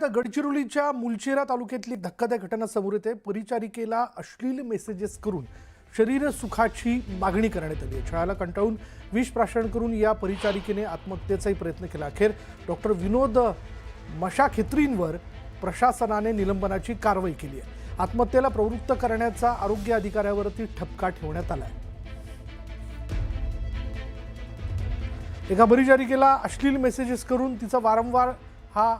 आता गडचिरोलीच्या मुलचेरा तालुक्यातली एक धक्कादायक घटना समोर येते। परिचारिकेला अश्लील मेसेजेस करून शरीर सुखाची मागणी करण्यात आली आहे। छळाला कंटाळून विष प्राशन करून या परिचारिकेने आत्महत्येचाही प्रयत्न केला। अखेर डॉक्टर विनोद मशाखेत्रींवर प्रशासनाने निलंबनाची कारवाई केली आहे। आत्महत्येला प्रवृत्त करण्याचा आरोग्य अधिकाऱ्यावरती ठपका ठेवण्यात आला आहे। एका परिचारिकेला अश्लील मेसेजेस करून तिचा वारंवार हा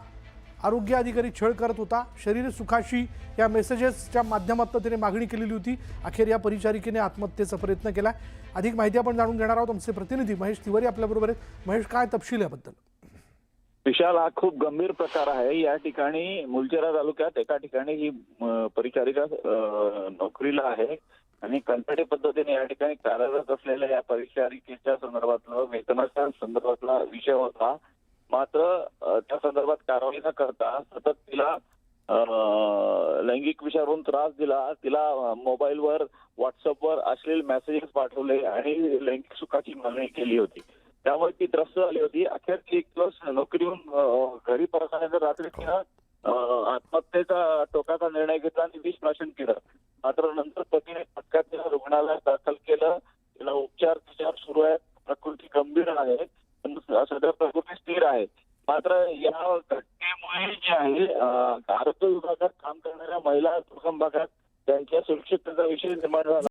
आरोग्य अधिकारी छळ करत होता। शरीर सुखाशी या मेसेजेसच्या माध्यमातून तिने मागणी केलेली होती। अखेर या परिचारिकेने आत्महत्येचा प्रयत्न केला। अधिक माहिती आपण जाणून घेणार आहोत। आमचे प्रतिनिधी महेश तिवारी आपल्याबरोबर आहेत। महेश, काय तपशील याबद्दल? विशाल, हा खूप गंभीर प्रकार आहे। या ठिकाणी मुलचेरा तालुक्यात एका ठिकाणी ही परिचारिका नोकरीला आहे आणि कंत्राटी पद्धतीने या ठिकाणी कार्यरत असलेल्या या परिचारिकेच्या संदर्भातला वेतनाच्या संदर्भातला विषय होता। मात्र त्या संदर्भात कारवाई न करता सतत तिला लैंगिक विषयावरून त्रास दिला। तिला मोबाईलवर व्हॉट्सअपवर अश्लील मेसेजेस पाठवले आणि लैंगिक सुखाची मागणी केली होती। त्यामुळे ती त्रस्त झाली होती। अखेर ती एक दिवस नोकरीहून घरी परत आल्यानंतर रात्री तिनं आत्महत्येचा टोकाचा निर्णय घेतला आणि विष प्राशन केलं। मात्र नंतर पतीने तात्काळ तिला रुग्णालयात दाखल केलं। तिला उपचार सुरू आहेत। प्रकृती गंभीर आहे, सध्या प्रकृती स्थिर आहे। मात्र या घटनेमुळे जे आहे आरोग्य विभागात काम करणाऱ्या महिला दुर्गम भागात त्यांच्या सुरक्षिततेचा विषय निर्माण झाला।